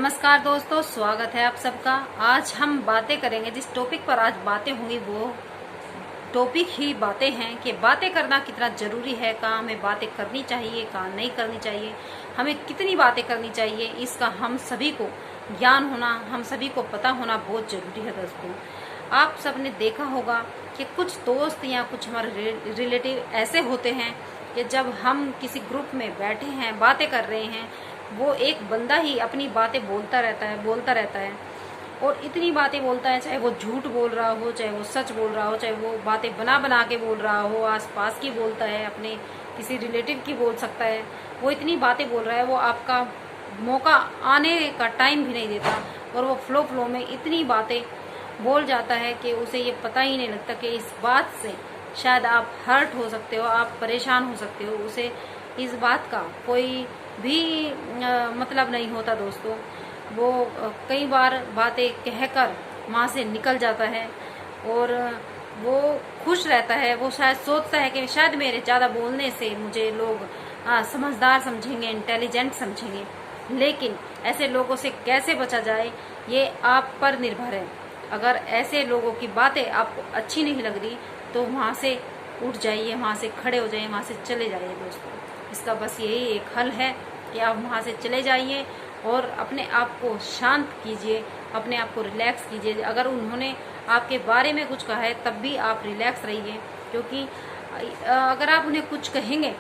नमस्कार दोस्तों, स्वागत है आप सबका। आज हम बातें करेंगे, जिस टॉपिक पर आज बातें होंगी वो टॉपिक ही बातें हैं कि बातें करना कितना ज़रूरी है, कहाँ हमें बातें करनी चाहिए, कहाँ नहीं करनी चाहिए, हमें कितनी बातें करनी चाहिए, इसका हम सभी को ज्ञान होना, हम सभी को पता होना बहुत ज़रूरी है दोस्तों। आप सबने देखा होगा कि कुछ दोस्त या कुछ हमारे रिलेटिव ऐसे होते हैं कि जब हम किसी ग्रुप में बैठे हैं, बातें कर रहे हैं, वो एक बंदा ही अपनी बातें बोलता रहता है और इतनी बातें बोलता है, चाहे वो झूठ बोल रहा हो, चाहे वो सच बोल रहा हो, चाहे वो बातें बना बना के बोल रहा हो, आसपास की बोलता है, अपने किसी रिलेटिव की बोल सकता है। वो इतनी बातें बोल रहा है, वो आपका मौका आने का टाइम भी नहीं देता और वो फ्लो में इतनी बातें बोल जाता है कि उसे ये पता ही नहीं लगता कि इस बात से शायद आप हर्ट हो सकते हो, आप परेशान हो सकते हो। उसे इस बात का कोई भी मतलब नहीं होता दोस्तों। वो कई बार बातें कहकर वहाँ से निकल जाता है और वो खुश रहता है। वो शायद सोचता है कि शायद मेरे ज़्यादा बोलने से मुझे लोग समझदार समझेंगे, इंटेलिजेंट समझेंगे। लेकिन ऐसे लोगों से कैसे बचा जाए, ये आप पर निर्भर है। अगर ऐसे लोगों की बातें आपको अच्छी नहीं लग रही तो वहाँ से उठ जाइए, वहाँ से खड़े हो जाइए, वहाँ से चले जाइए दोस्तों। इसका बस यही एक हल है कि आप वहाँ से चले जाइए और अपने आप को शांत कीजिए, अपने आप को रिलैक्स कीजिए। अगर उन्होंने आपके बारे में कुछ कहा है तब भी आप रिलैक्स रहिए, क्योंकि अगर आप उन्हें कुछ कहेंगे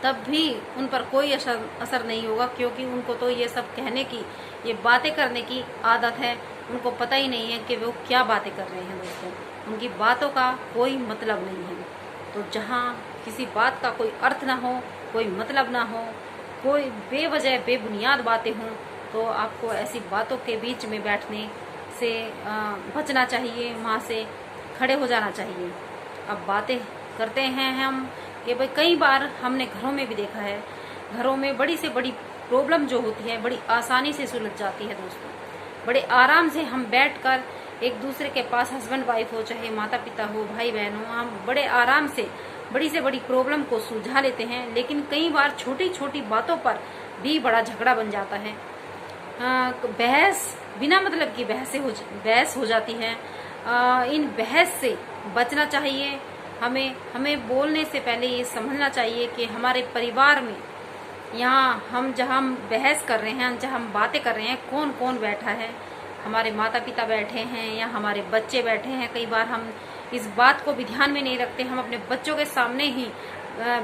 तब भी उन पर कोई असर नहीं होगा, क्योंकि उनको तो ये सब कहने की, ये बातें करने की आदत है। उनको पता ही नहीं है कि वो क्या बातें कर रहे हैं दोस्तों। उनकी बातों का कोई मतलब नहीं है। तो जहाँ किसी बात का कोई अर्थ ना हो, कोई मतलब ना हो, कोई बेवजह बेबुनियाद बातें हों, तो आपको ऐसी बातों के बीच में बैठने से बचना चाहिए, वहाँ से खड़े हो जाना चाहिए। अब बातें करते हैं हम कि भाई, कई बार हमने घरों में भी देखा है, घरों में बड़ी से बड़ी प्रॉब्लम जो होती है बड़ी आसानी से सुलझ जाती है दोस्तों। बड़े आराम से हम बैठकर एक दूसरे के पास, हस्बैंड वाइफ हो, चाहे माता पिता हो, भाई बहन हो, हम बड़े आराम से बड़ी से बड़ी प्रॉब्लम को सुलझा लेते हैं। लेकिन कई बार छोटी छोटी बातों पर भी बड़ा झगड़ा बन जाता है। बहस, बिना मतलब की बहस हो जाती है। इन बहस से बचना चाहिए। हमें बोलने से पहले ये समझना चाहिए कि हमारे परिवार में, यहाँ हम जहाँ हम बहस कर रहे हैं, जहाँ हम बातें कर रहे हैं, कौन कौन बैठा है। हमारे माता पिता बैठे हैं या हमारे बच्चे बैठे हैं। कई बार हम इस बात को भी ध्यान में नहीं रखते, हम अपने बच्चों के सामने ही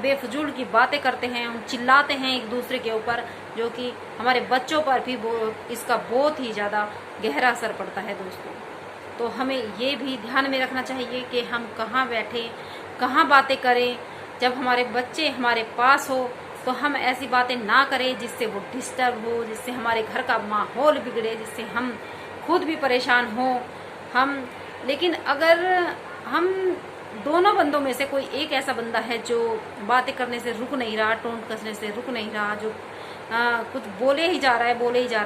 बेफजूल की बातें करते हैं, हम चिल्लाते हैं एक दूसरे के ऊपर, जो कि हमारे बच्चों पर भी इसका बहुत ही ज़्यादा गहरा असर पड़ता है दोस्तों। तो हमें ये भी ध्यान में रखना चाहिए कि हम कहाँ बैठे, कहाँ बातें करें। जब हमारे बच्चे हमारे पास हो तो हम ऐसी बातें ना करें जिससे वो डिस्टर्ब हो, जिससे हमारे घर का माहौल बिगड़े, जिससे हम खुद भी परेशान हो। लेकिन अगर हम दोनों बंदों में से कोई एक ऐसा बंदा है जो बातें करने से रुक नहीं रहा, टोंट कसने से रुक नहीं रहा, जो कुछ बोले ही जा रहा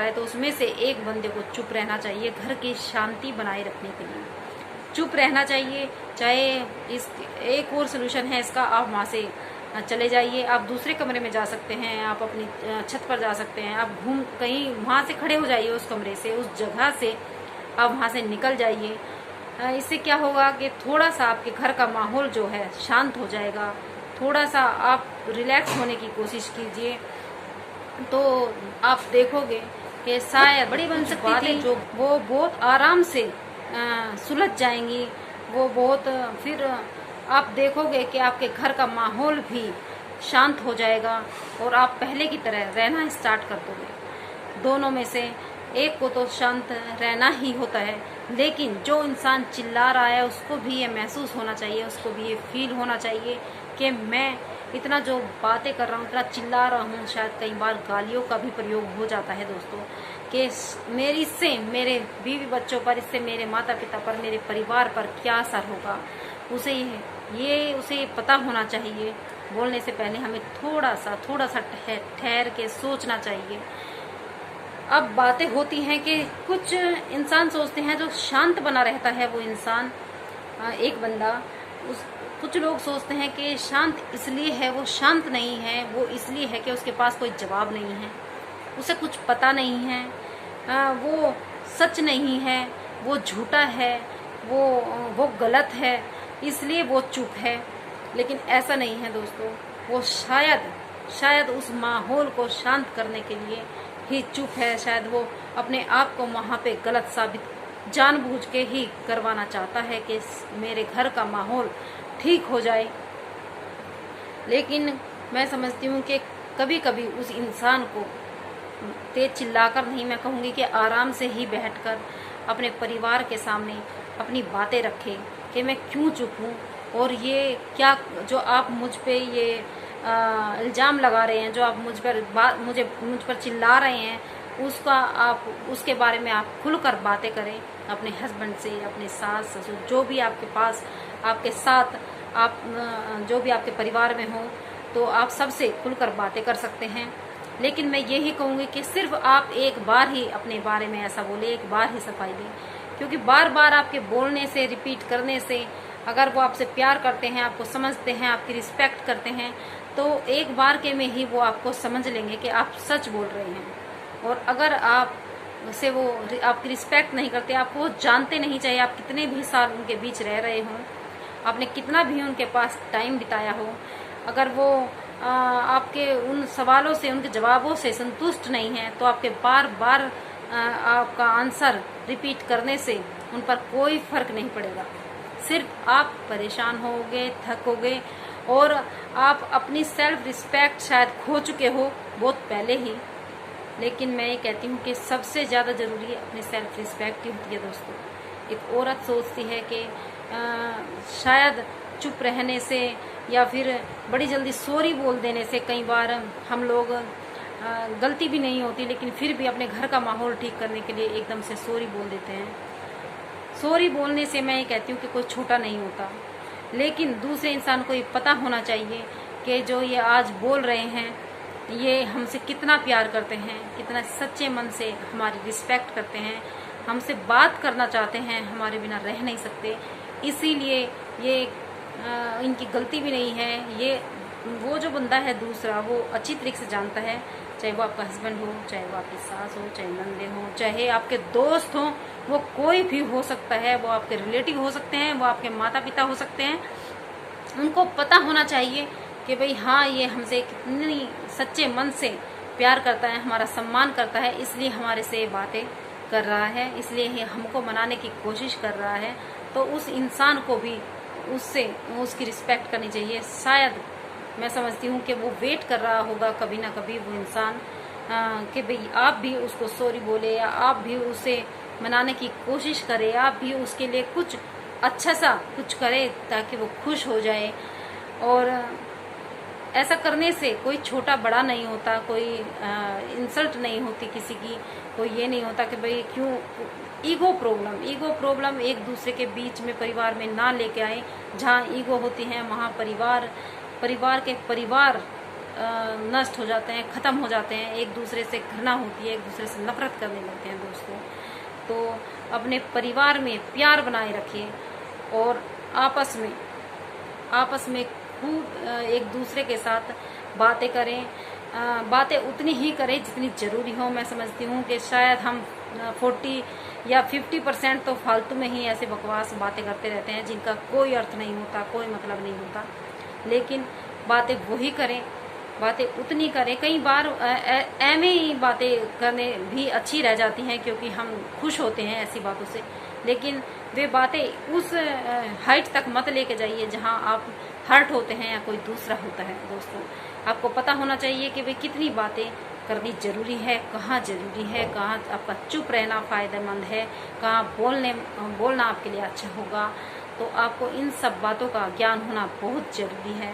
है, तो उसमें से एक बंदे को चुप रहना चाहिए। घर की शांति बनाए रखने के लिए चुप रहना चाहिए। चाहे इस एक और सोल्यूशन है इसका, आप वहाँ से चले जाइए, आप दूसरे कमरे में जा सकते हैं, आप अपनी छत पर जा सकते हैं, आप कहीं वहाँ से खड़े हो जाइए, उस कमरे से, उस जगह से आप वहाँ से निकल जाइए। इससे क्या होगा कि थोड़ा सा आपके घर का माहौल जो है शांत हो जाएगा। थोड़ा सा आप रिलैक्स होने की कोशिश कीजिए, तो आप देखोगे कि शायद बड़ी बन सकती बातें जो वो बहुत आराम से सुलझ जाएंगी। वो बहुत फिर आप देखोगे कि आपके घर का माहौल भी शांत हो जाएगा और आप पहले की तरह रहना स्टार्ट कर दोगे। दोनों में से एक को तो शांत रहना ही होता है, लेकिन जो इंसान चिल्ला रहा है उसको भी ये महसूस होना चाहिए, उसको भी ये फील होना चाहिए कि मैं इतना जो बातें कर रहा हूँ, इतना चिल्ला रहा हूँ। शायद कई बार गालियों का भी प्रयोग हो जाता है दोस्तों, कि इससे मेरे बीवी बच्चों पर, इससे मेरे माता पिता पर, मेरे परिवार पर क्या असर होगा, उसे पता होना चाहिए। बोलने से पहले हमें थोड़ा सा ठहर के सोचना चाहिए। अब बातें होती हैं कि कुछ इंसान सोचते हैं, जो शांत बना रहता है वो इंसान, एक बंदा, कुछ लोग सोचते हैं कि शांत इसलिए है, वो शांत नहीं है, वो इसलिए है कि उसके पास कोई जवाब नहीं है, उसे कुछ पता नहीं है, वो सच नहीं है, वो झूठा है, वो गलत है, इसलिए वो चुप है। लेकिन ऐसा नहीं है दोस्तों, वो शायद उस माहौल को शांत करने के लिए ही चुप है। शायद वो अपने आप को वहाँ पे गलत साबित जानबूझ के ही करवाना चाहता है कि मेरे घर का माहौल ठीक हो जाए। लेकिन मैं समझती हूँ कि कभी कभी उस इंसान को तेज चिल्लाकर नहीं, मैं कहूँगी कि आराम से ही बैठकर अपने परिवार के सामने अपनी बातें रखे कि मैं क्यों चुप हूँ, और ये क्या जो आप मुझ पे ये इल्ज़ाम लगा रहे हैं, जो आप मुझ पर चिल्ला रहे हैं, उसके बारे में आप खुलकर बातें करें अपने हस्बैंड से, अपने सास ससुर, जो भी आपके पास आपके साथ आप जो भी आपके परिवार में हो, तो आप सबसे खुलकर बातें कर सकते हैं। लेकिन मैं यही कहूँगी कि सिर्फ आप एक बार ही अपने बारे में ऐसा बोले, एक बार ही सफाई दें, क्योंकि बार बार आपके बोलने से, रिपीट करने से, अगर वो आपसे प्यार करते हैं, आपको समझते हैं, आपकी रिस्पेक्ट करते हैं, तो एक बार के में ही वो आपको समझ लेंगे कि आप सच बोल रहे हैं। और अगर आप से वो आपकी रिस्पेक्ट नहीं करते, आपको वो जानते नहीं, चाहे आप कितने भी साल उनके बीच रह रहे हों, आपने कितना भी उनके पास टाइम बिताया हो, अगर वो आपके उन सवालों से, उनके जवाबों से संतुष्ट नहीं है, तो आपके बार बार आपका आंसर रिपीट करने से उन पर कोई फर्क नहीं पड़ेगा। सिर्फ आप परेशान होगे, थकोगे, और आप अपनी सेल्फ रिस्पेक्ट शायद खो चुके हो बहुत पहले ही। लेकिन मैं ये कहती हूँ कि सबसे ज़्यादा ज़रूरी अपनी सेल्फ रिस्पेक्ट ही होती है दोस्तों। एक औरत सोचती है कि शायद चुप रहने से या फिर बड़ी जल्दी सॉरी बोल देने से, कई बार हम लोग गलती भी नहीं होती लेकिन फिर भी अपने घर का माहौल ठीक करने के लिए एकदम से सॉरी बोल देते हैं। सॉरी बोलने से मैं ये कहती हूँ कि कोई छोटा नहीं होता, लेकिन दूसरे इंसान को ये पता होना चाहिए कि जो ये आज बोल रहे हैं, ये हमसे कितना प्यार करते हैं, कितना सच्चे मन से हमारी रिस्पेक्ट करते हैं, हमसे बात करना चाहते हैं, हमारे बिना रह नहीं सकते। इसीलिए ये इनकी गलती भी नहीं है। ये वो जो बंदा है दूसरा, वो अच्छी तरीके से जानता है, चाहे वो आपका हस्बैंड हो, चाहे वो आपकी सास हो, चाहे नंदे हो, चाहे आपके दोस्त हो, वो कोई भी हो सकता है, वो आपके रिलेटिव हो सकते हैं, वो आपके माता पिता हो सकते हैं। उनको पता होना चाहिए कि भाई हाँ, ये हमसे कितनी सच्चे मन से प्यार करता है, हमारा सम्मान करता है, इसलिए हमारे से बातें कर रहा है, इसलिए ये हमको मनाने की कोशिश कर रहा है। तो उस इंसान को भी उसकी रिस्पेक्ट करनी चाहिए। शायद मैं समझती हूँ कि वो वेट कर रहा होगा कभी ना कभी वो इंसान कि भाई आप भी उसको सॉरी बोले, या आप भी उसे मनाने की कोशिश करें, आप भी उसके लिए कुछ अच्छा सा कुछ करें ताकि वो खुश हो जाए। और ऐसा करने से कोई छोटा बड़ा नहीं होता, कोई इंसल्ट नहीं होती किसी की, कोई ये नहीं होता कि भाई क्यों ईगो प्रॉब्लम एक दूसरे के बीच में परिवार में ना लेके आए। जहाँ ईगो होती है वहाँ परिवार नष्ट हो जाते हैं, ख़त्म हो जाते हैं, एक दूसरे से घृणा होती है, एक दूसरे से नफरत करने लगते हैं दोस्तों। तो अपने परिवार में प्यार बनाए रखिए और आपस में खूब एक दूसरे के साथ बातें करें। बातें उतनी ही करें जितनी ज़रूरी हो। मैं समझती हूँ कि शायद हम 40 या 50% तो फालतू में ही ऐसे बकवास बातें करते रहते हैं जिनका कोई अर्थ नहीं होता, कोई मतलब नहीं होता। लेकिन बातें वही करें, बातें उतनी करें। कई बार ऐमे ही बातें करने भी अच्छी रह जाती हैं क्योंकि हम खुश होते हैं ऐसी बातों से, लेकिन वे बातें उस हाइट तक मत लेके जाइए जहां आप हर्ट होते हैं या कोई दूसरा होता है। दोस्तों, आपको पता होना चाहिए कि भाई कितनी बातें करनी जरूरी है, कहाँ जरूरी है, कहाँ आपका चुप रहना फ़ायदेमंद है, कहाँ बोलना आपके लिए अच्छा होगा। तो आपको इन सब बातों का ज्ञान होना बहुत ज़रूरी है।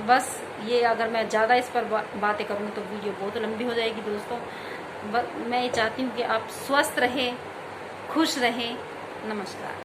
बस ये अगर मैं ज़्यादा इस पर बातें करूँ तो वीडियो बहुत लंबी हो जाएगी दोस्तों। मैं ये चाहती हूँ कि आप स्वस्थ रहें, खुश रहें। नमस्कार।